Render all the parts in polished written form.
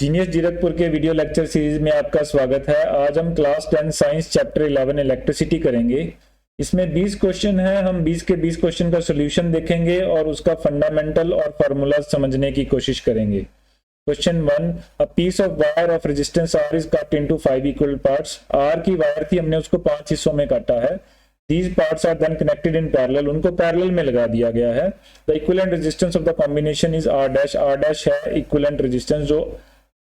Genius Zirakpur के video lecture series में आपका स्वागत है। आज हम क्लास 10 साइंस चैप्टर 11 इलेक्ट्रिसिटी करेंगे। इसमें 20 क्वेश्चन है। हम 20 के 20 क्वेश्चन का सॉल्यूशन देखेंगे और उसका फंडामेंटल और फार्मूला समझने की कोशिश करेंगे। Question 1, a piece of wire of resistance R is cut into 5 equal parts. R की वायर थी, हमने उसको 5 हिस्सों में काटा है। These parts are then connected in parallel, उनको पैरेलल में लगा दिया गया है। The equivalent resistance of the combination is R dash। R dash है equivalent resistance जो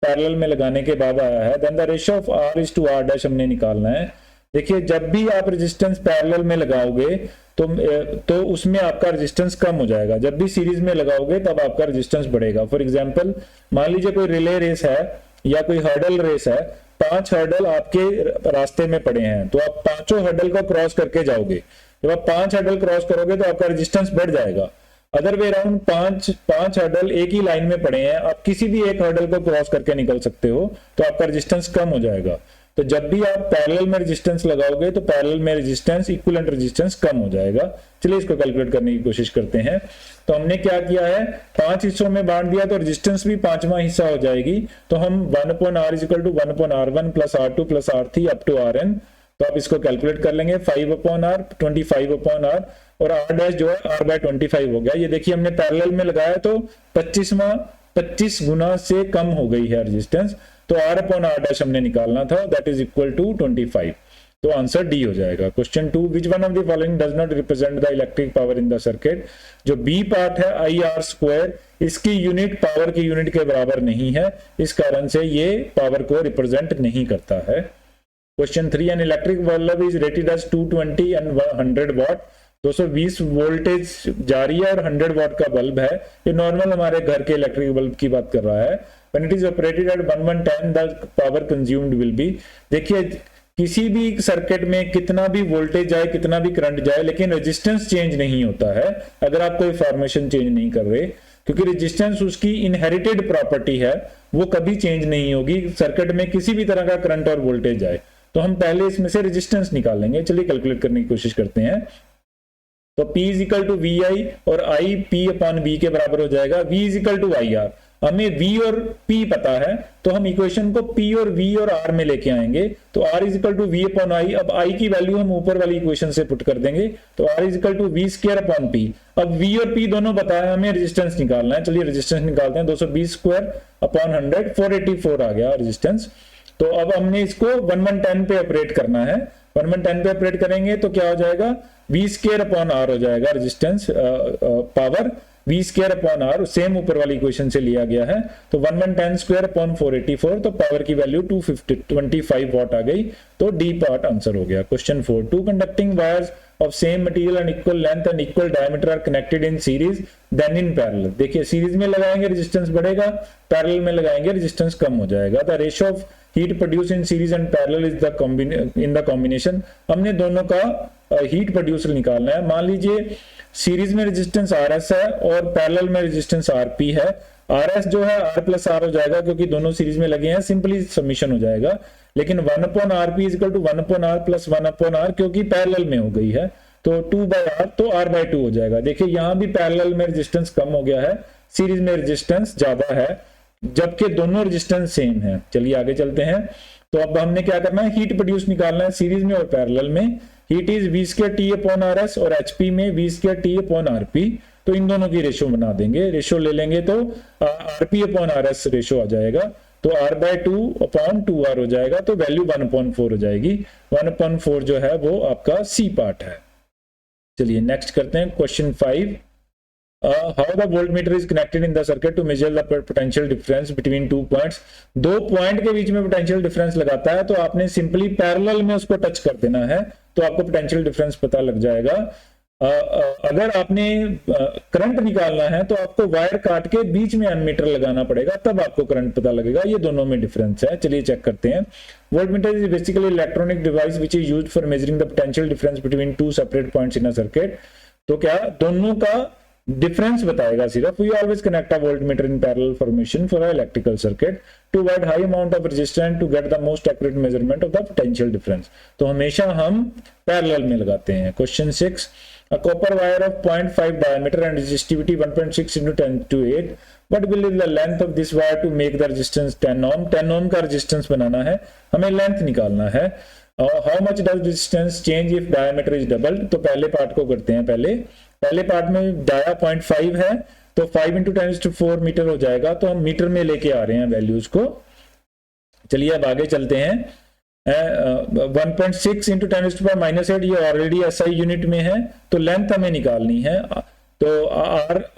पैरेलल में लगाने के बाद आया है। Then the ratio of R is to R dash हमने निकालना है। देखिए, जब भी आप रेजिस्टेंस पैरेलल में लगाओगे तो उसमें आपका रेजिस्टेंस कम हो जाएगा। जब भी सीरीज में लगाओगे तब आपका रेजिस्टेंस बढ़ेगा। फॉर एग्जांपल, मान लीजिए कोई रिले रेस है या कोई हर्डल रेस है, 5 हर्डल आपके रास्ते में पड़े हैं, तो आप 5 हर्डल को क्रॉस करके जाओगे। जब आप 5 हर्डल क्रॉस करोगे तो आपका रेजिस्टेंस बढ़ जाएगा। अदर वे अराउंड 5 हर्डल एक ही लाइन में पड़े हैं, आप किसी भी एक हर्डल को क्रॉस करके निकल सकते हो, तो आपका रेजिस्टेंस कम हो जाएगा। तो जब भी आप पैरेलल में रेजिस्टेंस लगाओगे तो पैरेलल में रेजिस्टेंस, इक्विवेलेंट रेजिस्टेंस कम हो जाएगा। चलिए इसको कैलकुलेट करने की कोशिश करते हैं। तो हमने क्या किया है, 5 हिस्सों में बांट दिया, तो रेजिस्टेंस भी 5वां हिस्सा हो जाएगी। तो हम 1/r = 1/r1 + r2 + r3 up to rn। तो आप इसको कैलकुलेट कर लेंगे। 5/r 25/r और r डैश जो है r/25 हो गया। ये देखिए, हमने पैरेलल में लगाया तो 25 गुना से कम हो गई है रेजिस्टेंस। तो r/r डैश हमने निकालना था, दैट इज इक्वल टू 25। तो आंसर डी हो जाएगा। Question 2, which one of the following does not represent the electric power in the circuit. जो बी पार्ट है IR², इसकी यूनिट पावर की यूनिट के बराबर नहीं है, इस कारण से ये पावर को रिप्रेजेंट नहीं करता है। Question 3, an electric bulb is rated as 220 and 100 watt. 220 voltage जा रही है और 100 वॉट का बल्ब है। ये नॉर्मल हमारे घर के इलेक्ट्रिक बल्ब की बात कर रहा है। When it is operated at 1110, the power consumed will be। देखिए, किसी भी सर्किट में कितना भी वोल्टेज जाए, कितना भी करंट जाए, लेकिन रेजिस्टेंस चेंज नहीं होता है अगर आप कोई फॉर्मेशन चेंज नहीं कर रहे, क्योंकि रेजिस्टेंस उसकी इनहेरिटेड प्रॉपर्टी है, वो कभी चेंज नहीं होगी सर्किट में किसी भी तरह का करंट और वोल्टेज जाए। तो हम पहले इसमें से रेजिस्टेंस निकाल लेंगे। चलिए कैलकुलेट करने की कोशिश करते हैं। तो P = VI और I P/V के बराबर हो जाएगा। V = IR। हमें V और P पता है, तो हम इक्वेशन को P और V और R में लेके आएंगे। तो R = V/I। अब I की वैल्यू हम ऊपर वाली इक्वेशन से पुट कर देंगे, तो R = V²/P। अब V और P दोनों पता है, हमें रेजिस्टेंस निकालना है। चलिए रेजिस्टेंस निकालते हैं। 220² 100 आ गया रेजिस्टेंस। तो अब हमने इसको 1110 पे ऑपरेट करना है। 1110 पे ऑपरेट करेंगे तो क्या हो जाएगा, V²/R हो जाएगा रेजिस्टेंस पावर। V²/R सेम ऊपर वाली इक्वेशन से लिया गया है। तो 1110² 484, तो पावर की वैल्यू 25 वॉट आ गई। तो डी पार्ट आंसर हो गया। Question 4, 2 conducting wires of same material and equal length and equal diameter are connected in series then in parallel। देखिए, सीरीज में लगाएंगे रेजिस्टेंस बढ़ेगा, पैरेलल में लगाएंगे रेजिस्टेंस कम हो जाएगा। The ratio of heat produce in series and parallel is the combination. हमने दोनों का हीट प्रोड्यूसर निकालना है। मान लीजिए सीरीज में रेजिस्टेंस RS है और पैरेलल में रेजिस्टेंस RP है। RS जो है R+R हो जाएगा, क्योंकि दोनों सीरीज में लगे हैं, सिंपली समीशन हो जाएगा। लेकिन 1/RP = 1/R + 1/R, क्योंकि पैरेलल में हो गई है, तो 2/R, तो R/2 हो जाएगा। देखिए, यहां भी पैरेलल में रेजिस्टेंस कम हो गया है, सीरीज में रेजिस्टेंस ज्यादा है, जबकि दोनों रेजिस्टेंस सेम है। चलिए आगे चलते हैं। तो अब हमने क्या करना है, हीट प्रोड्यूस निकालना है सीरीज में और पैरेलल में। हीट इज V²T/RS और HP में V²T/RP। तो इन दोनों की रेशियो बना देंगे। रेशियो ले लेंगे तो RP/RS रेशियो आ जाएगा। तो R/2/2R हो जाएगा। तो वैल्यू 1/4 हो जाएगी। 1/4 जो है वो आपका सी पार्ट है। चलिए नेक्स्ट करते हैं। Question 5, how the voltmeter is connected in the circuit to measure the potential difference between 2 points. 2 point के बीच में पोटेंशियल डिफरेंस लगाता है, तो आपने सिंपली पैरेलल में उसको टच कर देना है, तो आपको पोटेंशियल डिफरेंस पता लग जाएगा। अगर आपने करंट निकालना है तो आपको वायर काट के बीच में एमीटर लगाना पड़ेगा, तब आपको करंट पता लगेगा। ये दोनों में डिफरेंस है। चलिए चेक करते हैं। Voltmeter is basically electronic device which is used for measuring the potential difference between 2 separate points in a circuit. तो क्या दोनों का डिफरेंस बताएगा सिर्फ। We always connect a voltmeter in parallel formation for a electrical circuit to avoid high amount of resistance to get the most accurate measurement of the potential difference. तो हमेशा हम parallel में लगाते हैं। Question 6, a copper wire of 0.5 diameter and resistivity 1.6 into 10 to 8, what will be the length of this wire to make the resistance 10 ohm? 10 ohm का resistance बनाना है, हमें length निकालना है. How much does resistance change if diameter is doubled? तो पहले part को करते हैं. पहले पार्ट में डाया 0.5 है तो 5 into 10⁴ मीटर हो जाएगा. तो हम मीटर में लेके आ रहे हैं वैल्यूज को. चलिए अब आगे चलते हैं. 1.6 into 10⁻⁸ ये ऑलरेडी SI यूनिट में है, तो लेंथ हमें निकालनी है. तो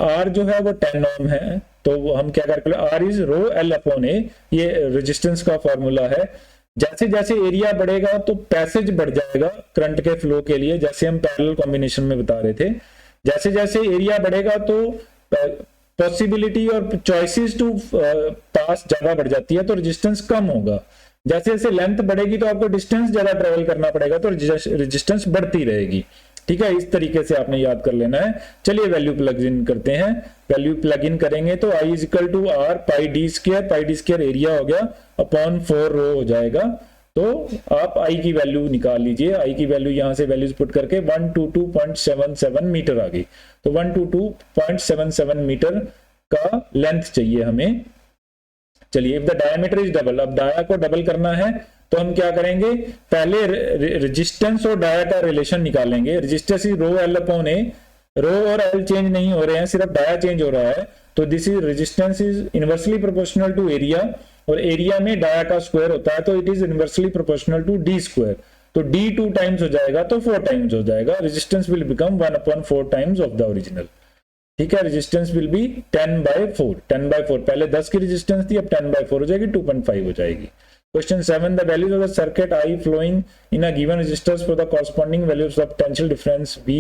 R जो है वो 10 ओम है, तो हम क्या calculate, R is rho L upon A, ये रेजिस्टेंस का फॉर्मूला है. जैसे जैसे एरिया बढ़ेगा तो पैसेज बढ़ जाएगा करंट के फ्लो के लिए, जैसे हम पैरेलल कॉम्बिनेशन में बता रहे थे. जैसे जैसे एरिया बढ़ेगा तो पॉसिबिलिटी और चॉइसेस टू पास ज्यादा बढ़ जाती है, तो रेजिस्टेंस कम होगा. जैसे जैसे लेंथ बढ़ेगी तो आपको डिस्टेंस ज्यादा ट्रेवल करना पड़ेगा, तो रेजिस्टेंस बढ़ती रहेगी. ठीक है, इस तरीके से आपने याद कर लेना है. चलिए वैल्यू प्लग इन करते हैं. वैल्यू प्लग इन करेंगे तो I is equal to R pi D square area हो गया अपॉन 4 रो हो जाएगा. तो आप I की वैल्यू निकाल लीजिए. I की वैल्यू यहां से वैल्यूज पुट करके 122.77 मीटर आ गई. तो 122.77 मीटर का लेंथ चाहिए हमें. चलिए if the diameter is double, अब डाया को डबल करना है तो हम क्या करेंगे, पहले रेजिस्टेंस और डाया का रिलेशन निकालेंगे. Resistance is rho L upon A, rho और L चेंज नहीं हो रहे हैं, सिर्फ डाया चेंज हो रहा है. तो this is resistance is inversely proportional to area, और एरिया में डाया का स्क्वायर होता है, तो it is inversely proportional to D square. तो डी 2 टाइम्स हो जाएगा तो 4 टाइम्स हो जाएगा. Resistance will become 1/4 times of the original. ठीक है, रेजिस्टेंस विल बी 10/4. 10/4 पहले 10 की रेजिस्टेंस थी, अब 10/4 हो जाएगी, 2.5 हो जाएगी. Question 7, the values of the circuit I flowing in a given resistors for the corresponding values of potential difference V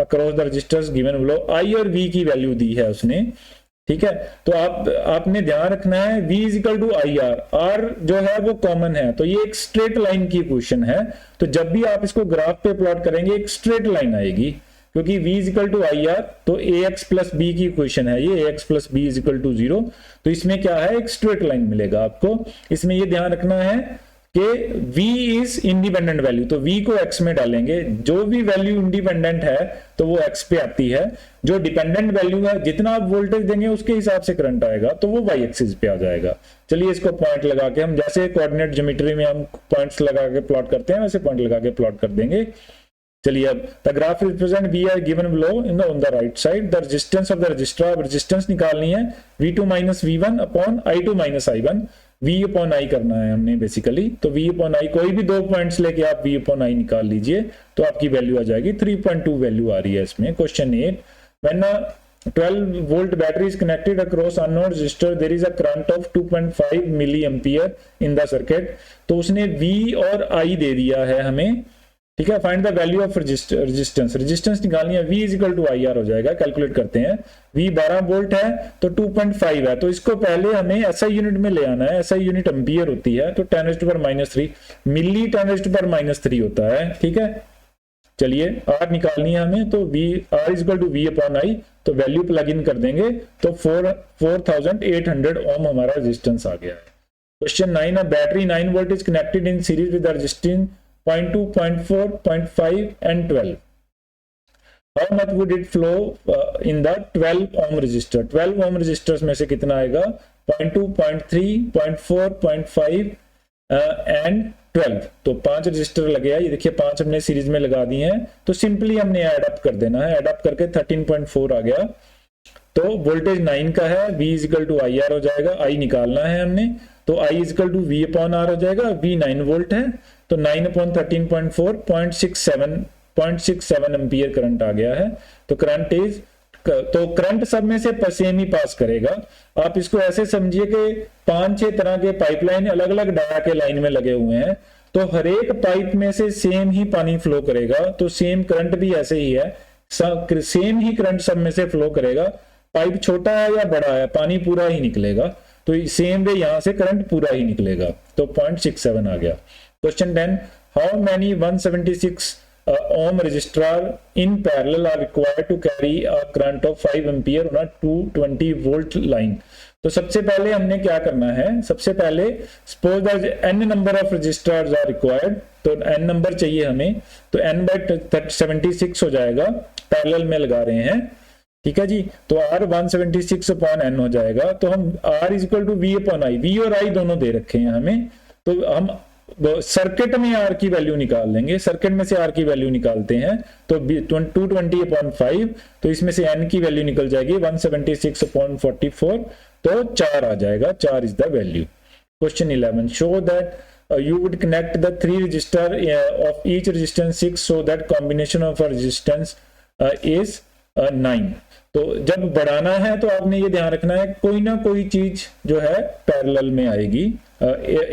across the resistors given below. I और V की वैल्यू दी है उसने. ठीक है, तो आपने ध्यान रखना है V is equal to IR. R जो है वो कॉमन है, तो ये एक स्ट्रेट लाइन की इक्वेशन है. तो जब भी आप इसको ग्राफ पे प्लॉट करेंगे एक स्ट्रेट लाइन आएगी, क्योंकि V is equal to IR, तो AX प्लस B की इक्वेशन है ये, AX plus B is equal to 0. तो इसमें क्या है, एक स्ट्रेट लाइन मिलेगा आपको. इसमें ये ध्यान रखना है कि V इज इंडिपेंडेंट वैल्यू, तो V को X में डालेंगे. जो भी वैल्यू इंडिपेंडेंट है तो वो X पे आती है. जो डिपेंडेंट वैल्यू है, जितना आप वोल्टेज देंगे उसके हिसाब से करंट आएगा, तो वो Y एक्सिस पे आ जाएगा. चलिए इसको पॉइंट लगा के, हम जैसे कोऑर्डिनेट ज्योमेट्री में हम पॉइंट्स लगा के प्लॉट करते हैं, वैसे पॉइंट लगा के प्लॉट कर देंगे. चलिए अब the graph represent V are given below in the on the right side. The resistance of the resistor, अब रेजिस्टेंस निकालनी है V2 minus V1 upon I2 minus I1. V upon I करना है हमने बेसिकली, तो V अपॉन I, कोई भी 2 points लेके आप V अपॉन I निकाल लीजिए तो आपकी वैल्यू आ जाएगी. 3.2 वैल्यू आ रही है इसमें. Question 8, when 12 volt battery is connected across unknown resistor, there is a current of 2.5 milli ampere in the circuit. तो उसने V और I दे दिया है हमें. ठीक है, find the value of resistance. Resistance निकालनी है, V is equal to IR हो जाएगा. कैलकुलेट करते हैं. V 12 वोल्ट है तो 2.5 है, तो इसको पहले हमें SI यूनिट में ले आना है. SI यूनिट एम्पियर होती है, तो 10⁻³ मिली 10⁻³ होता है. ठीक है, चलिए R निकालनी है हमें, तो R is equal to V upon I. तो वैल्यू प्लग इन कर देंगे तो 4800 ओम हमारा रेजिस्टेंस आ गया है. Question 9, battery 9 volt is connected in series with resistance 0.2, 0.4, 0.5 and 12. How much would it flow in the 12 ohm resistor? 12 ohm resistors में से कितना आएगा? 0.2, 0.3, 0.4, 0.5 and 12. तो 5 रजिस्टर लगे हैं. ये देखिए 5 हमने सीरीज में लगा दिए हैं, तो सिंपली हमने ऐड अप कर देना है. ऐड अप करके 13.4 आ गया. तो वोल्टेज 9 का है, V is equal to IR हो जाएगा. I निकालना है हमने, तो I is equal to V upon R हो जाएगा. V 9 वोल्ट है, तो 9 अपॉन 13.4 0.67 एम्पियर करंट आ गया है. तो करंट इज, तो करंट सब में से सेम ही पास करेगा. आप इसको ऐसे समझिए कि 5-6 तरह के पाइपलाइन अलग अलग डाया के लाइन में लगे हुए हैं, तो हर एक पाइप में से सेम ही पानी फ्लो करेगा. तो सेम करंट भी ऐसे ही है, सेम ही करंट सब में से फ्लो करेगा. पाइप छोटा है या बड़ा है, पानी पूरा ही निकलेगा. तो सेम वे यहां से करंट पूरा ही निकलेगा. तो 0.67 आ गया. Question 10, how many 176 ohm resistor in parallel are required to carry a current of 5 ampere on a 220 volt line? तो सबसे पहले हमने क्या करना है, सबसे पहले suppose that n number of resistors are required, तो n नंबर चाहिए हमें, तो n बाय 76 हो जाएगा, पैरेलल में लगा रहे हैं, ठीक है जी। तो R 176 अपॉन n हो जाएगा, तो हम R is equal to V upon I, V और I दोनों दे रखे हैं हमें, तो हम सर्किट में R की वैल्यू निकाल लेंगे, सर्किट में से R की वैल्यू निकालते हैं, तो 220 अपॉन 5, तो इसमें से n की वैल्यू निकल जाएगी 176 अपॉन 44, तो 4 आ जाएगा, 4 is the value. Question 11, show that you would connect the 3 resistor of each resistance 6 so that combination of a resistance is 9। तो जब बढ़ाना है तो आपने ये ध्यान रखना है कोई ना कोई चीज जो है पैरेलल में आएगी,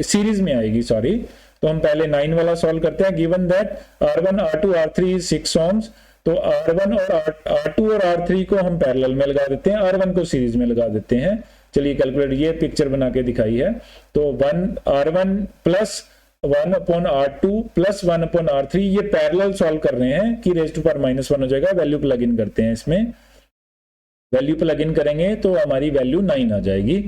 सीरीज में आएगी, सॉरी। तो हम पहले 9 वाला सॉल्व करते हैं। Given that R1 R2 R3 is 6 ohms, तो R1 और R2 और R3 को हम पैरेलल में लगा देते हैं, R1 को सीरीज में लगा देते हैं। चलिए कैलकुलेट, ये पिक्चर बना के दिखाई है, तो 1R1 plus 1 upon R2 plus 1 upon R3, ये पैरेलल सॉल्व कर रहे हैं कि रेज टू पावर -1 हो जाएगा। वैल्यू प्लग इन करते हैं, इसमें वैल्यू प्लग इन करेंगे तो हमारी वैल्यू 9 आ जाएगी,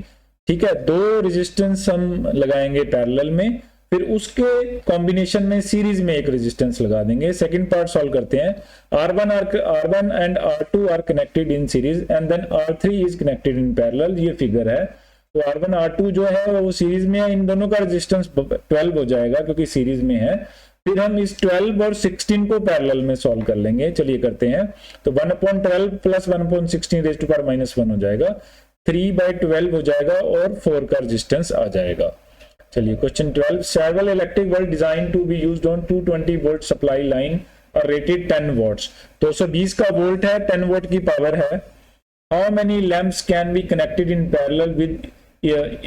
ठीक है। 2 रेजिस्टेंस हम लगाएंगे पैरेलल में, फिर उसके कॉम्बिनेशन में सीरीज में एक रेजिस्टेंस लगा देंगे। सेकंड पार्ट सॉल्व करते हैं। R1 and R2 are connected in series and then R3 is connected in parallel, ये फिगर है। तो R1 R2 जो है वो सीरीज में है, इन दोनों का रेजिस्टेंस 12 हो जाएगा क्योंकि सीरीज में है। फिर हम इस 12 और 16 को पैरेलल में सॉल्व कर लेंगे। चलिए करते हैं। तो 1/12 प्लस 1/16 रेज टू पावर -1 हो जाएगा, 3/12 हो जाएगा और 4 का रेजिस्टेंस आ जाएगा। चलिए question 12, several electric bulb designed to be used on 220 volt supply line are rated 10 watts। 220 का वोल्ट है, 10 वोल्ट की पावर है। How many lamps can be connected in parallel with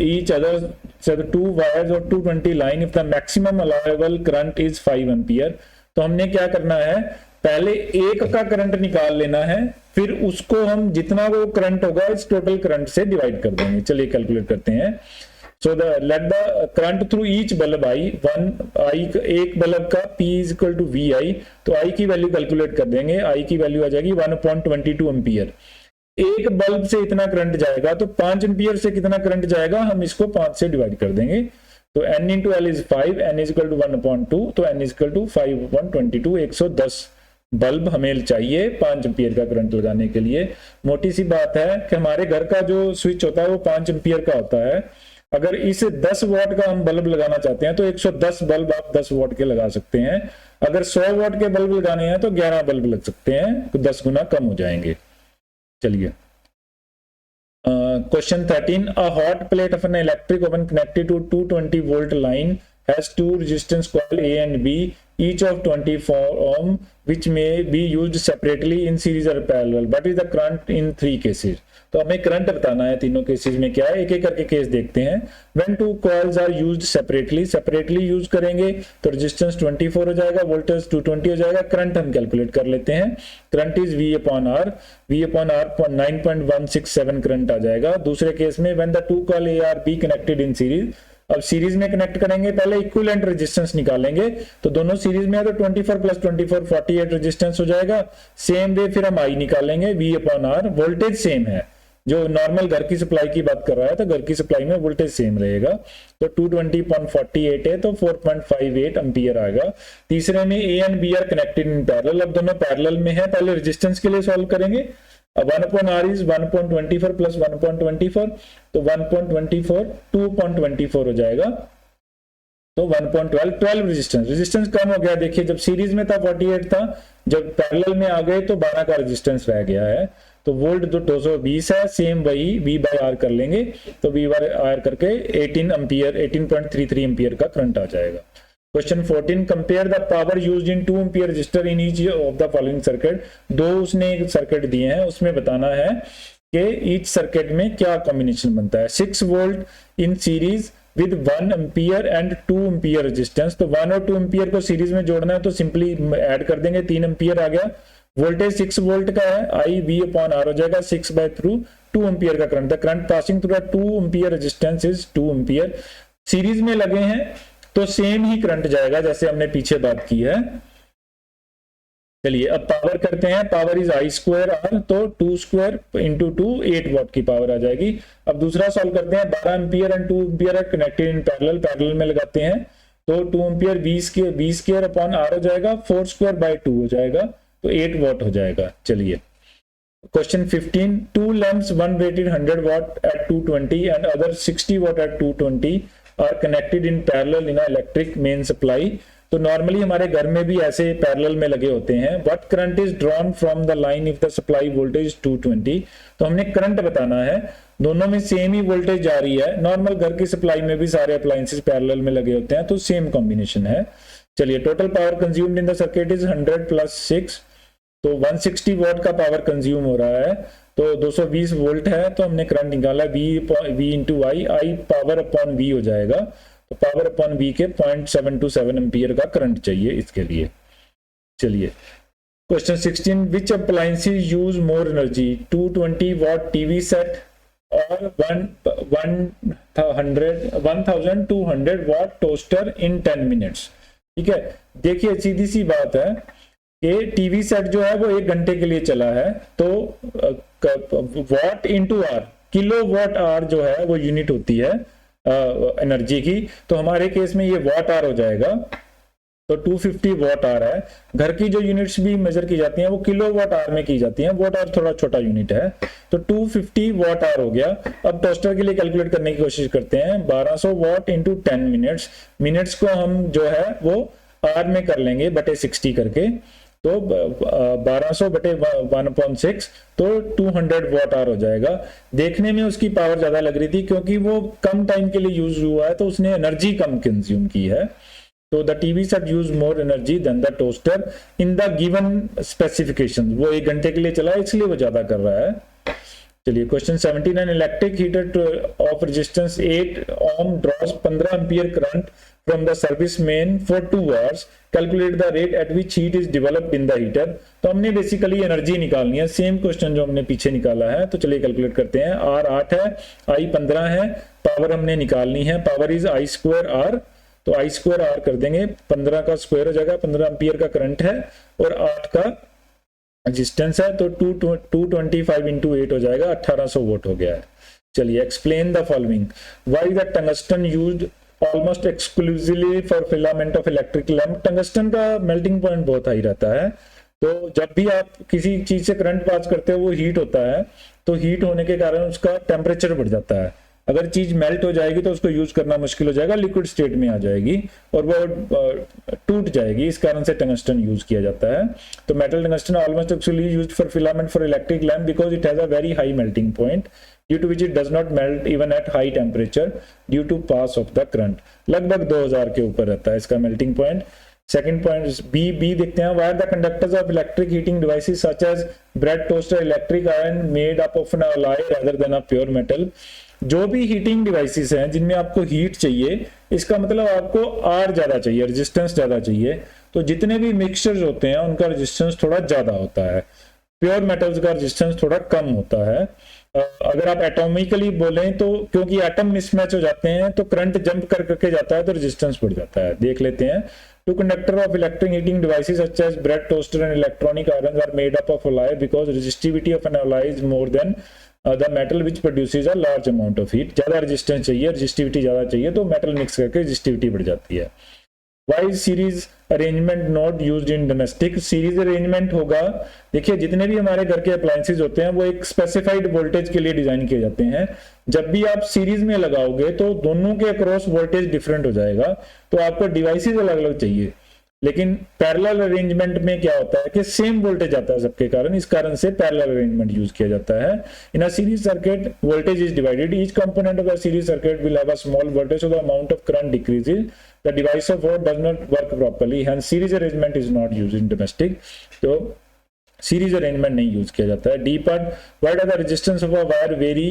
each other, so the 2 wires or 220 line if the maximum allowable current is 5 ampere। तो हमने क्या करना है, पहले एक का करंट निकाल लेना है, फिर उसको हम जितना वो करंट होगा इस टोटल करंट से डिवाइड कर देंगे। चलिए कैलकुलेट करते हैं। So let the current through each bulb I, एक बल्ब का P is equal to VI, तो I की वैल्यू कैलकुलेट कर देंगे। I की वैल्यू आ जाएगी 1/22 एम्पियर। एक बल्ब से इतना करंट जाएगा, तो 5 एम्पियर से कितना करंट जाएगा, हम इसको 5 से डिवाइड कर देंगे। तो N into L is 5, N is equal to 1/2, तो N is equal to 5/22, 110 bulb हमें चाहिए 5 एम्पियर का करंट लगाने के लिए। मोटी सी बात है कि हमारे घर का जो स्विच होता है वो 5 एम्पियर का होता है। अगर इसे 10 वॉट का हम बल्ब लगाना चाहते हैं तो 110 बल्ब आप 10 वॉट के लगा सकते हैं। अगर 100 वॉट के बल्ब लगाने हैं तो 11 बल्ब लग सकते हैं, तो 10 गुना कम हो जाएंगे। चलिए question 13, a hot plate of an electric oven connected to 220 volt line has 2 resistance coil A and B, each of 24 ohm, which may be used separately in series or parallel. What is the current in 3 cases? तो हमें current बताना है तीनों cases में क्या है, एक एक करके केस देखते हैं। When 2 coils are used separately use करेंगे तो रेजिस्टेंस 24 हो जाएगा, वोल्टेज 220 हो जाएगा। करंट हम कैलकुलेट कर लेते हैं। Current is V upon R 9.167 current आ जाएगा। दूसरे केस में when the 2 coil A or B connected in series, अब सीरीज में कनेक्ट करेंगे, पहले इक्विवेलेंट रेजिस्टेंस निकालेंगे, तो दोनों सीरीज में है तो 24 प्लस 24 48 रेजिस्टेंस हो जाएगा। सेम वे फिर हम आई निकालेंगे, V upon R, voltage same है, जो नॉर्मल घर की सप्लाई की बात कर रहा है तो घर की सप्लाई में वोल्टेज सेम रहेगा। तो 220.48 है तो 4.58 एम्पियर आएगा। तीसरे में A and B are connected in parallel, अब दोनों पैरेलल में है। पहले रेजिस्टेंस के लिए सॉल्व करेंगे। अब 1/R is 1.24 प्लस 1.24, तो 1.24 2.24 हो जाएगा, तो 1.12 रेजिस्टेंस कम हो गया। देखिए जब सीरीज में था 48 था, जब पैरेलल में आ गए तो 12 का रेजिस्टेंस रह गया है। तो वोल्ट जो 220 है, सेम वही V बाय R कर लेंगे, तो V बाय R करके 18.33 एम्पियर का करंट आ जाएगा। Question 14, compare the power used in 2 ampere register in each of the following circuit. दो उसने सर्किट दिए हैं, उसमें बताना है कि ईच सर्किट में क्या कॉम्बिनेशन बनता है। 6 volt in series with 1 ampere and 2 ampere resistance, तो 1 और 2 एम्पियर को सीरीज में जोड़ना है तो सिंपली ऐड कर देंगे, 3 एम्पियर आ गया। वोल्टेज 6 वोल्ट का है, I V अपॉन R हो जाएगा, 6/2 एम्पियर का current. The current passing through 2 ampere resistance is 2 ampere. Series में लगे हैं तो सेम ही करंट जाएगा जैसे हमने पीछे बात की है। चलिए अब पावर करते हैं, power is I square R, तो 2 स्क्वायर इंटू 2 8 वॉट की पावर आ जाएगी। अब दूसरा सॉल्व करते हैं, 12 ampere and 2 ampere R connected in parallel में लगाते हैं, तो 2 ampere v square upon R हो जाएगा, 4 स्क्वायर बाय 2 हो जाएगा, तो 8 वॉट हो जाएगा। चलिए question 15, 2 lamps, one rated 100 watt at 220 and other 60 watt at 220 are connected in parallel in a electric main supply। तो नॉर्मली हमारे घर में भी ऐसे पैरेलल में लगे होते हैं। What current is drawn from the line if the supply voltage 220। तो हमने करंट बताना है, दोनों में सेम ही वोल्टेज जा रही है। नॉर्मल घर की सप्लाई में भी सारे अप्लायंसेस पैरेलल में लगे होते हैं, तो सेम कॉम्बिनेशन है। चलिए total power consumed in the circuit is 100 plus 6, तो 160 वॉट का पावर कंज्यूम हो रहा है, तो 220 वोल्ट है, तो हमने करंट निकाला V इंटू आई पावर अपॉन V हो जाएगा, तो पावर अपॉन V के 0.727 एम्पियर का करंट चाहिए इसके लिए। चलिए question 16, which appliances use more energy, 220 what TV set और 1200 वॉट टोस्टर इन 10 मिनट्स। ठीक है, देखिए सीधी सी बात है कि टीवी सेट जो है वो 1 घंटे के लिए चला है, तो watt into hour, kilo watt hour जो है वो यूनिट होती है एनर्जी की, तो हमारे केस में ये वॉट आर हो जाएगा, तो 250 वॉट आर है। घर की जो यूनिट्स भी मेजर की जाती हैं वो किलो वॉट आर में की जाती हैं, वॉट आर थोड़ा छोटा यूनिट है, तो 250 वॉट आर हो गया। अब टोस्टर के लिए कैलकुलेट करने की कोशिश करते हैं, 1200 वॉट इंटू 10 मिनट्स, मिनट्स को हम जो है वो आर में कर लेंगे बटे 60 करके, तो 1200 बटे 1/6, तो 200 वॉट आर हो जाएगा। देखने में उसकी पावर ज्यादा लग रही थी क्योंकि वो कम टाइम के लिए यूज हुआ है, तो उसने एनर्जी कम कंज्यूम की है। तो the TV set use more energy than the toaster in the given specification, वो 1 घंटे के लिए चला है इसलिए वो ज्यादा कर रहा है। चलिए question 17, an electric heater of resistance 8 ohm draws 15 ampere current from the service main for 2 hours, calculate the rate at which heat is developed in the heater। तो हमने बेसिकली एनर्जी निकालनी है, सेम क्वेश्चन जो हमने पीछे निकाला है, तो चलिए कैलकुलेट करते हैं। R 8 है, I 15 है, पावर हमने निकालनी है, power is I square R, तो I स्क्वायर R कर देंगे, 15 का स्क्वायर हो जाएगा, 15 एम्पियर का करंट है और 8 का रेजिस्टेंस है, तो 225 इंटू 8 हो जाएगा, 1800 वोट हो गया है। चलिए explain the following, why the tungsten used almost exclusively for filament of electric lamp. Tungsten का मेल्टिंग पॉइंट बहुत हाई रहता है, तो जब भी आप किसी चीज से करंट पास करते हो वो हीट होता है, तो हीट होने के कारण उसका टेम्परेचर बढ़ जाता है। अगर चीज मेल्ट हो जाएगी तो उसको यूज करना मुश्किल हो जाएगा, लिक्विड स्टेट में आ जाएगी और वो टूट जाएगी, इस कारण से टंगस्टन यूज किया जाता है। तो metal tungsten almost actually used for filament for electric lamp because it has a very high melting point, due to which it does not melt even at high temperature due to pass of the current। लगभग 2000 के ऊपर रहता है इसका melting point. Second point B देखते हैं, why are the conductors of electric heating devices such as bread toaster electric iron made up of an alloy rather than a pure metal। जो भी हीटिंग डिवाइसेस हैं जिनमें आपको हीट चाहिए, इसका मतलब आपको आर ज्यादा चाहिए, रेजिस्टेंस ज्यादा चाहिए, तो जितने भी मिक्सचर्स होते हैं उनका रेजिस्टेंस थोड़ा ज्यादा होता है, प्योर मेटल्स का रेजिस्टेंस थोड़ा कम होता है। अगर आप एटॉमिकली बोलें तो क्योंकि एटम मिसमैच हो जाते हैं तो करंट जंप कर करके जाता है तो रेजिस्टेंस बढ़ जाता है। देख लेते हैं, to conductor of electric heating devices such as bread toaster and electronic irons are made up of alloy because resistivity of an alloy is more than the metal which produces a large amount of heat. ज्यादा resistance चाहिए, resistivity ज्यादा चाहिए, तो metal mix करके resistivity बढ़ जाती है। Why series arrangement not used in domestic. Series arrangement होगा, देखिए जितने भी हमारे घर के अप्लायंसेस होते हैं वो एक स्पेसिफाइड वोल्टेज के लिए डिजाइन किए जाते हैं। जब भी आप सीरीज में लगाओगे तो दोनों के अक्रॉस वोल्टेज डिफरेंट हो जाएगा, तो आपको डिवाइसेस अलग अलग चाहिए। लेकिन पैरेलल अरेंजमेंट में क्या होता है कि सेम वोल्टेज आता है सबके कारण, इस कारण से पैरेलल अरेंजमेंट यूज किया जाता है। In a series circuit voltage is divided, each component of a series circuit will have a small voltage, so the amount of current decreases, the device of what does not work properly, hence series arrangement is not used in domestic. तो series arrangement नहीं use किया जाता है। D part, why does the resistance of a wire vary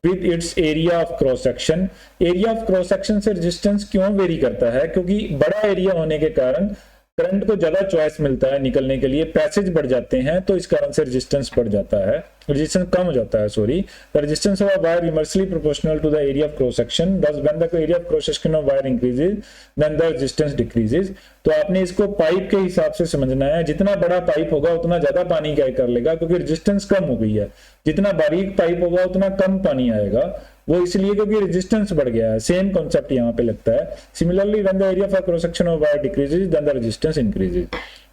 with its area of cross section. Area of cross section से resistance क्यों very करता है, क्योंकि बड़ा एरिया होने के कारण करंट को ज्यादा चॉइस मिलता है निकलने के लिए, पैसेज बढ़ जाते हैं, तो इस कारण से रेजिस्टेंस बढ़ जाता है, रेजिस्टेंस कम हो जाता है, sorry. The resistance of a wire inversely proportional to the area of cross section, thus when the area of cross section of wire increases then the resistance decreases। तो आपने इसको पाइप के हिसाब से समझना है, जितना बड़ा पाइप होगा उतना ज्यादा पानी क्या कर लेगा, क्योंकि रेजिस्टेंस कम हो गई है। जितना बारीक पाइप होगा उतना कम पानी आएगा, वो इसलिए क्योंकि रेजिस्टेंस बढ़ गया है। सेम कॉन्सेप्ट यहाँ पे लगता है। Similarly when the area of cross section of wire decreases then the resistance increases.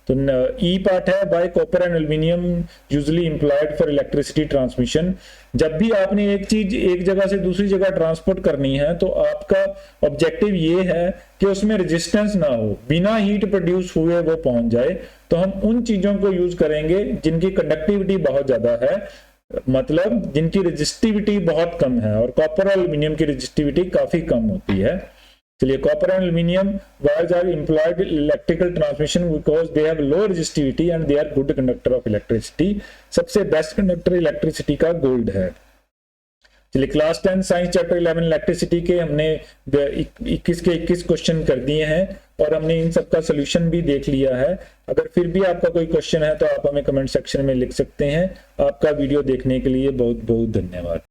तो ई पार्ट है, by copper and aluminium usually employed for electricity transmission. जब भी आपने एक चीज एक जगह से दूसरी जगह ट्रांसपोर्ट करनी है तो आपका ऑब्जेक्टिव ये है कि उसमें रेजिस्टेंस ना हो, बिना हीट प्रोड्यूस हुए वो पहुंच जाए। तो हम उन चीजों को यूज करेंगे जिनकी कंडक्टिविटी बहुत ज्यादा है, मतलब जिनकी रेजिस्टिविटी बहुत कम है, और कॉपर और एल्यूमिनियम की रेजिस्टिविटी काफी कम होती है। चलिए, copper and aluminium wires are employed electrical transmission because they have low resistivity and they are good conductor of electricity. सबसे बेस्ट कंडक्टर इलेक्ट्रिसिटी का गोल्ड है। चलिए, क्लास 10 साइंस चैप्टर 11 इलेक्ट्रिसिटी के हमने 21 के 21 क्वेश्चन कर दिए हैं और हमने इन सब का सोल्यूशन भी देख लिया है। अगर फिर भी आपका कोई क्वेश्चन है तो आप हमें कमेंट सेक्शन में लिख सकते हैं। आपका वीडियो देखने के लिए बहुत बहुत धन्यवाद।